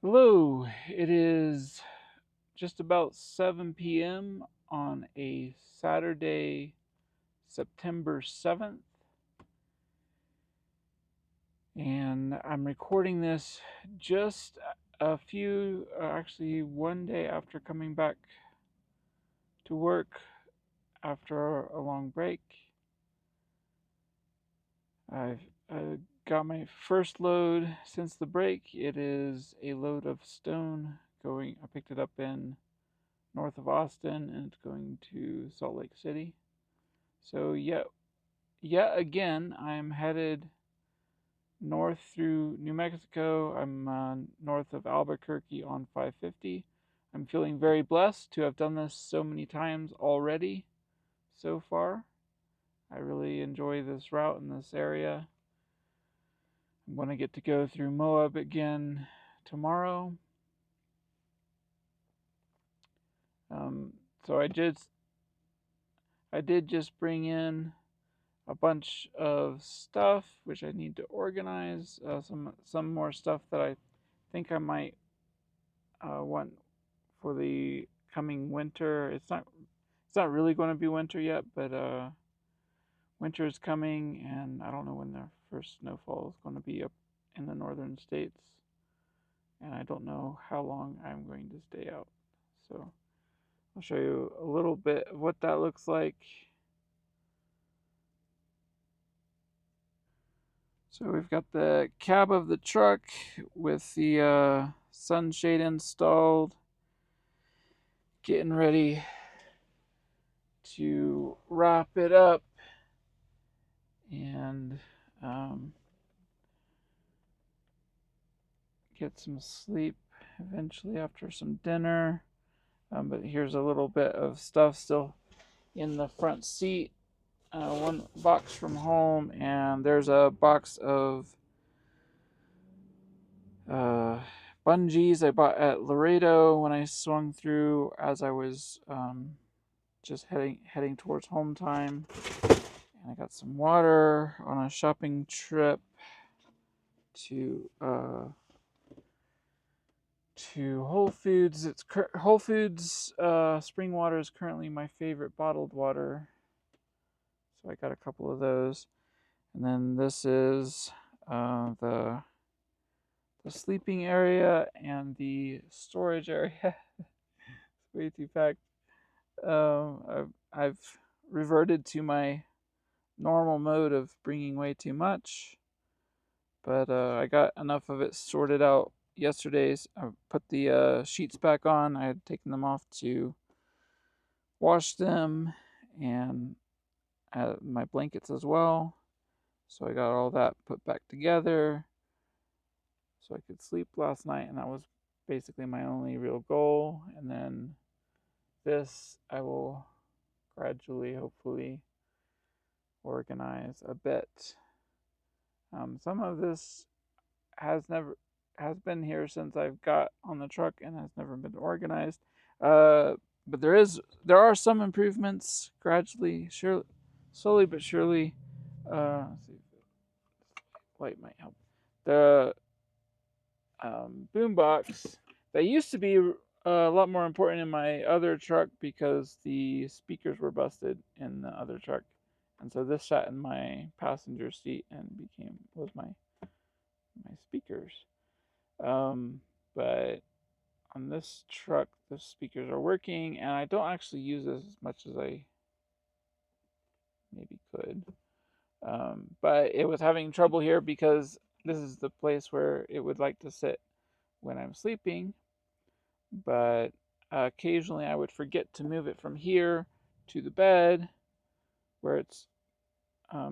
Hello, it is just about 7 p.m. on a Saturday, September 7th, and I'm recording this just actually one day after coming back to work after a long break. I've got my first load since the break. It is a load of stone I picked it up in north of Austin and it's going to Salt Lake City. So yet again, I'm headed north through New Mexico. I'm north of Albuquerque on 550. I'm feeling very blessed to have done this so many times already so far. I really enjoy this route in this area. I'm going to get to go through Moab again tomorrow. Um, so I did just bring in a bunch of stuff which I need to organize. Some more stuff that I think I might want for the coming winter. It's not really going to be winter yet, but winter is coming, and I don't know when the first snowfall is going to be up in the northern states, and I don't know how long I'm going to stay out. So I'll show you a little bit of what that looks like. So we've got the cab of the truck with the sunshade installed, getting ready to wrap it up and um, get some sleep eventually after some dinner. But here's a little bit of stuff still in the front seat. One box from home, and there's a box of uh, bungees I bought at Laredo when I swung through as I was just heading towards Hometime. And I got some water on a shopping trip to Whole Foods. Whole Foods spring water is currently my favorite bottled water, so I got a couple of those. And then this is the sleeping area and the storage area. It's way too packed. I've reverted to my normal mode of bringing way too much, but I got enough of it sorted out yesterday. I put the sheets back on. I had taken them off to wash them, and my blankets as well. So I got all that put back together so I could sleep last night, and that was basically my only real goal. And then this I will gradually, hopefully, organize a bit. Some of this has been here since I've got on the truck and has never been organized. But there are some improvements gradually, slowly but surely. Let's see, light might help. The boombox that used to be a lot more important in my other truck because the speakers were busted in the other truck, and so this sat in my passenger seat and was my speakers. But on this truck, the speakers are working, and I don't actually use this as much as I maybe could. But it was having trouble here because this is the place where it would like to sit when I'm sleeping. But occasionally I would forget to move it from here to the bed where it's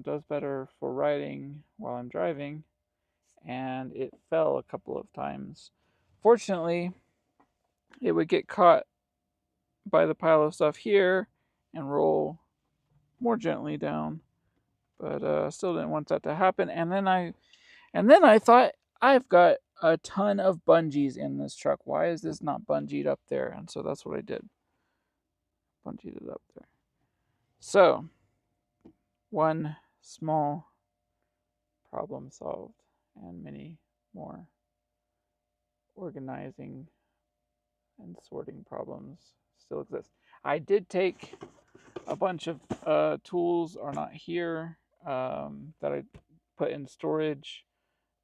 does better for riding while I'm driving, and it fell a couple of times. Fortunately, it would get caught by the pile of stuff here and roll more gently down, but still didn't want that to happen. And then I thought, I've got a ton of bungees in this truck. Why is this not bungeed up there? And so that's what I did. Bungeed it up there. So, one small problem solved, and many more organizing and sorting problems still exist. I did take a bunch of tools are not here that I put in storage.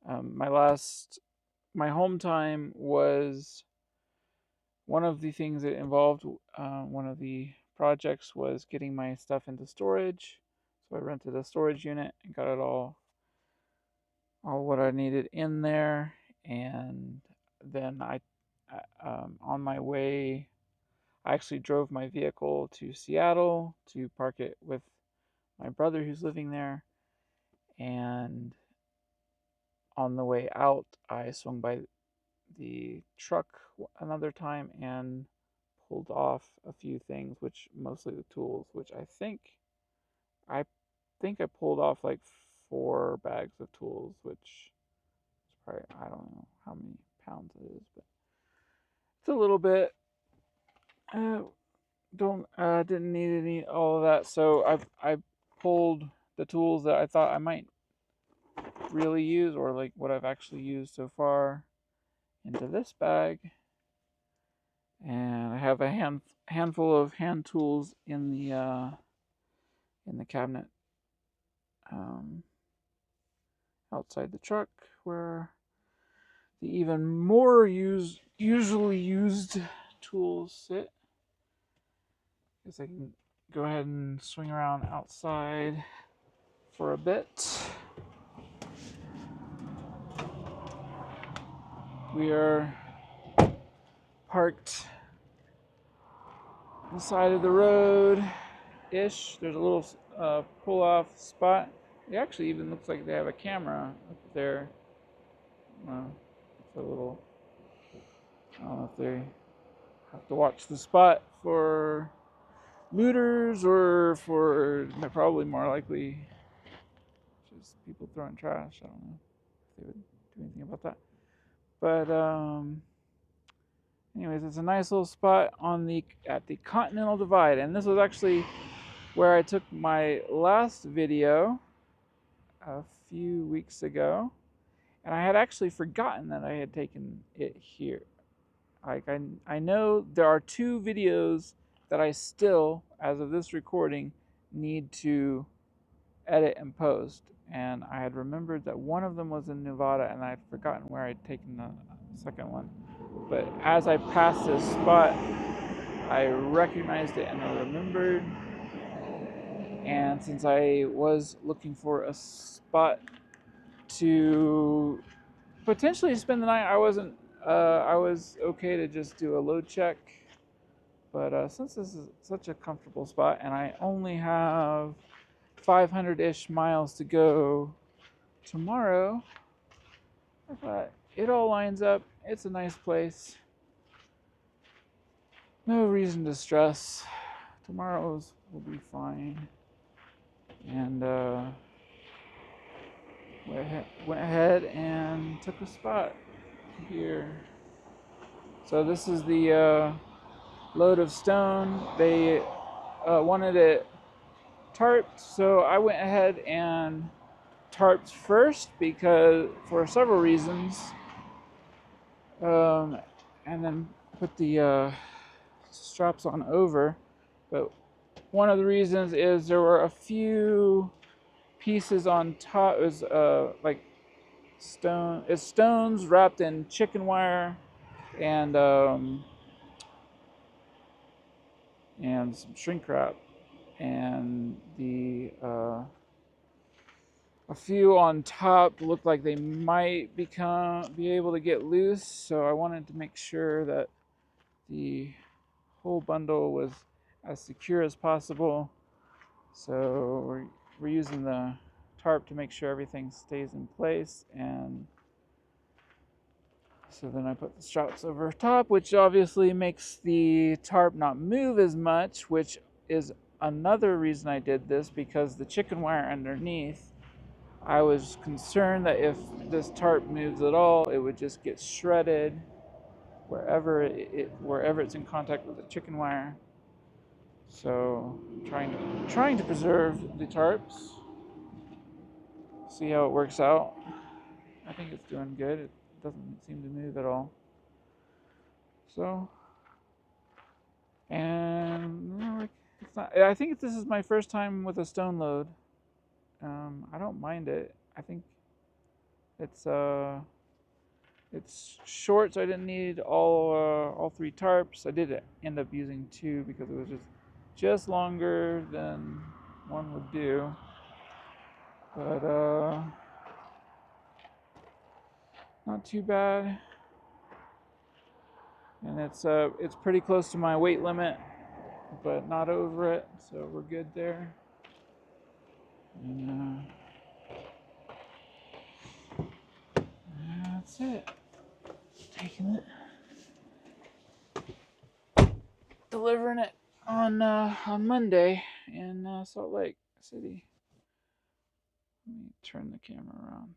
My home time was one of the things that involved one of the projects was getting my stuff into storage. So I rented a storage unit and got it all what I needed in there. And then on my way, I actually drove my vehicle to Seattle to park it with my brother who's living there. And on the way out, I swung by the truck another time and pulled off a few things, which mostly the tools, which I think I pulled off like 4 bags of tools, which is probably, I don't know how many pounds it is, but it's a little bit. Didn't need any all of that, so I pulled the tools that I thought I might really use, or like what I've actually used so far, into this bag. And I have a handful of hand tools in the cabinet outside the truck, where the even more usually used tools sit. Guess I can go ahead and swing around outside for a bit. We are parked on the side of the road ish. There's a little pull off spot. It actually even looks like they have a camera up there. It's a little, I don't know if they have to watch the spot for looters or for, probably more likely just people throwing trash. I don't know if they would do anything about that. But anyways, it's a nice little spot at the Continental Divide, and this was actually where I took my last video a few weeks ago, and I had actually forgotten that I had taken it here. Like I know there are 2 videos that I still, as of this recording, need to edit and post, and I had remembered that one of them was in Nevada, and I had forgotten where I'd taken the second one. But as I passed this spot, I recognized it and I remembered. And since I was looking for a spot to potentially spend the night, I was okay to just do a load check. But since this is such a comfortable spot and I only have 500-ish miles to go tomorrow, I thought it all lines up. It's a nice place. No reason to stress. Tomorrow's will be fine. And went ahead and took a spot here. So this is the load of stone. They wanted it tarped, so I went ahead and tarped first because for several reasons, and then put the straps on over. But one of the reasons is there were a few pieces on top. It was like stones wrapped in chicken wire and some shrink wrap, and a few on top looked like they might be able to get loose. So I wanted to make sure that the whole bundle was as secure as possible. So we're using the tarp to make sure everything stays in place, and so then I put the straps over top, which obviously makes the tarp not move as much, which is another reason I did this, because the chicken wire underneath, I was concerned that if this tarp moves at all, it would just get shredded wherever it's in contact with the chicken wire. So trying to preserve the tarps. See how it works out. I think it's doing good. It doesn't seem to move at all. So, and it's not. I think this is my first time with a stone load. I don't mind it. I think it's it's short, so I didn't need all three tarps. I did end up using two because it was just longer than one would do. But not too bad. And it's pretty close to my weight limit, but not over it, so we're good there. And that's it. Taking it, delivering it on Monday in Salt Lake City. Let me turn the camera around.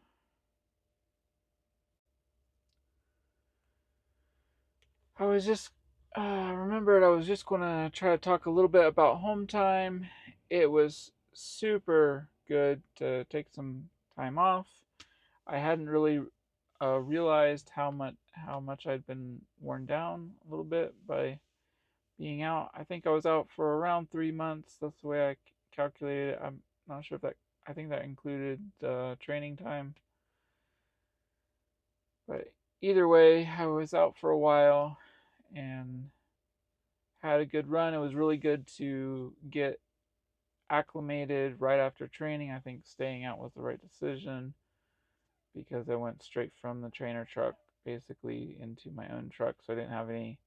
I was just remembered I was just going to try to talk a little bit about Hometime. It was super good to take some time off. I hadn't really realized how much I'd been worn down a little bit by being out. I think I was out for around 3 months. That's the way I calculated it. I'm not sure if that. I think that included training time. But either way, I was out for a while and had a good run. It was really good to get acclimated right after training. I think staying out was the right decision because I went straight from the trainer truck basically into my own truck, so I didn't have any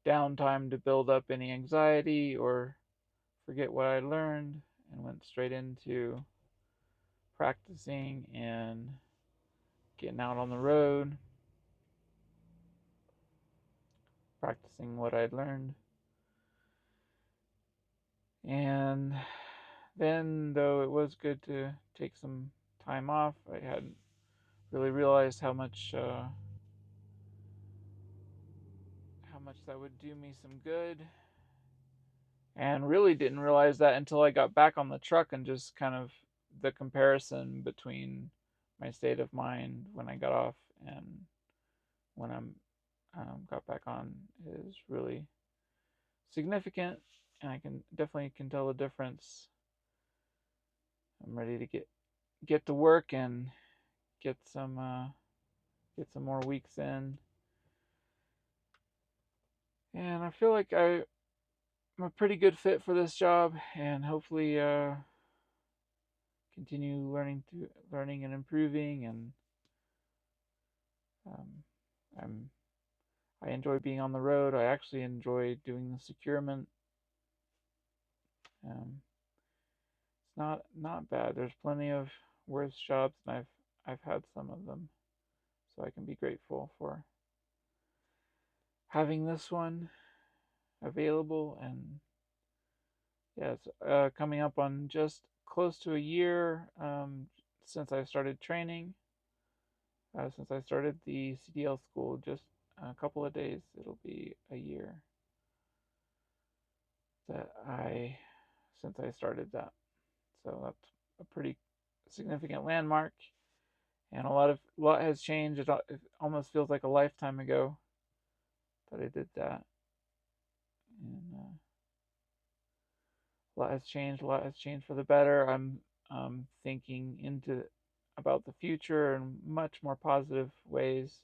downtime to build up any anxiety or forget what I learned, and went straight into practicing and getting out on the road, practicing what I'd learned. And then, though it was good to take some time off, I hadn't really realized how much that would do me some good, and really didn't realize that until I got back on the truck, and just kind of the comparison between my state of mind when I got off and when I'm got back on is really significant, and I can definitely tell the difference. I'm ready to get to work and get some more weeks in, and I feel like I'm a pretty good fit for this job, and hopefully continue learning and improving. And um, I'm I enjoy being on the road. I actually enjoy doing the securement. It's not bad. There's plenty of worse jobs, and I've had some of them, so I can be grateful for having this one available. And yeah, it's coming up on just close to a year since I started training. Since I started the CDL school, just a couple of days, it'll be a year that I since I started that. So that's a pretty significant landmark, and a lot has changed. It almost feels like a lifetime ago that I did that, and a lot has changed. A lot has changed for the better. I'm thinking into about the future in much more positive ways.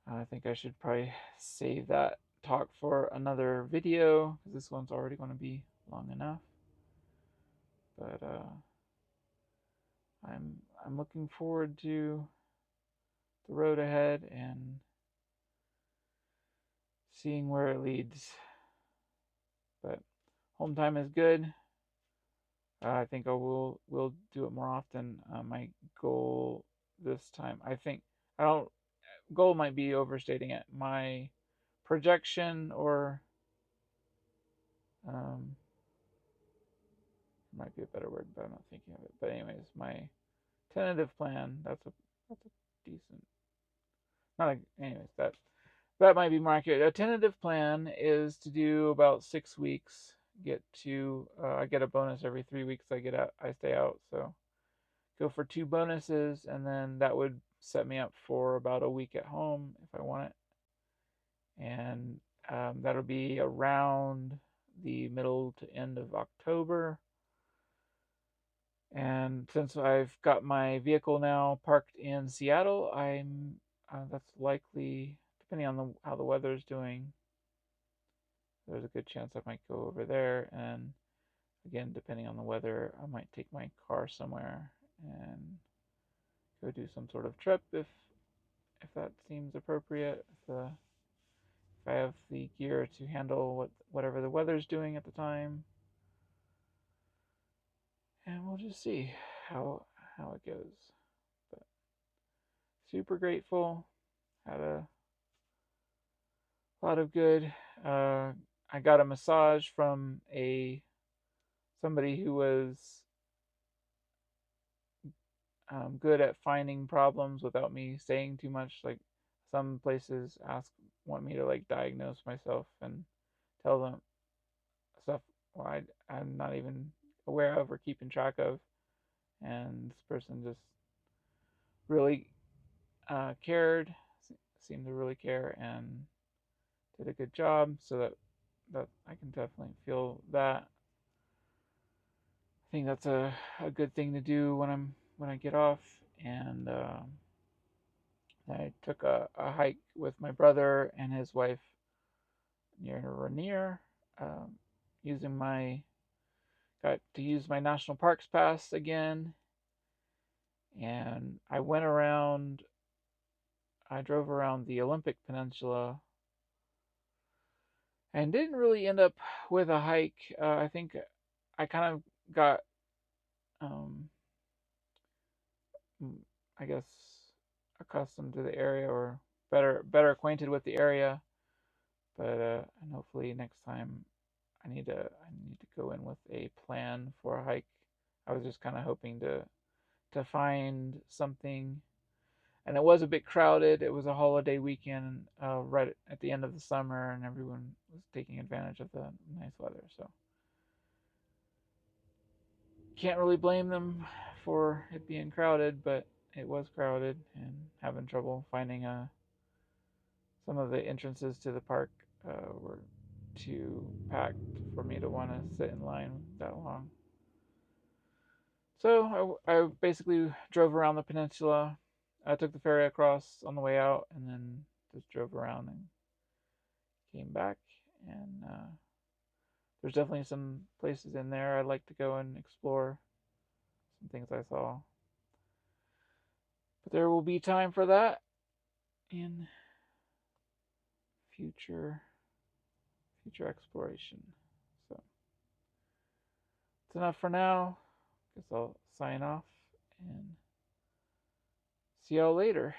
I think I should probably save that talk for another video because this one's already going to be long enough. But I'm looking forward to the road ahead and seeing where it leads. But Hometime is good. I think I will do it more often. My goal this time, I don't. Goal might be overstating it. My projection, or um, might be a better word, but I'm not thinking of it. But anyways, my tentative plan. That's a decent. Not a, anyways that might be more accurate. A tentative plan is to do about 6 weeks. I get a bonus every 3 weeks. I stay out. So go for 2 bonuses, and then that would set me up for about a week at home if I want it. and that'll be around the middle to end of October. And since I've got my vehicle now parked in Seattle, I'm that's likely, depending on how the weather's doing, there's a good chance I might go over there. And again, depending on the weather, I might take my car somewhere and go do some sort of trip if that seems appropriate. If I have the gear to handle whatever the weather's doing at the time, and we'll just see how how it goes. But super grateful. Had a lot of good. Uh, I got a massage from a somebody who was good at finding problems without me saying too much. Like some places want me to like diagnose myself and tell them stuff I'm not even aware of or keeping track of. And this person just really cared, seemed to really care, and did a good job. So that I can definitely feel that. I think that's a good thing to do when I get off. And I took a hike with my brother and his wife near Rainier, um, using my got to use my national parks pass again, and I drove around the Olympic Peninsula and didn't really end up with a hike. I think I kind of got, um, I guess, accustomed to the area or better acquainted with the area. But and hopefully next time I need to go in with a plan for a hike. I was just kind of hoping to find something, and it was a bit crowded. It was a holiday weekend, right at the end of the summer, and everyone was taking advantage of the nice weather. So can't really blame them for it being crowded, but it was crowded and having trouble finding some of the entrances to the park were too packed for me to want to sit in line that long. So I basically drove around the peninsula. I took the ferry across on the way out, and then just drove around and came back. And there's definitely some places in there I'd like to go and explore. Some things I saw, but there will be time for that in future future exploration. So that's enough for now. Guess I'll sign off and see y'all later.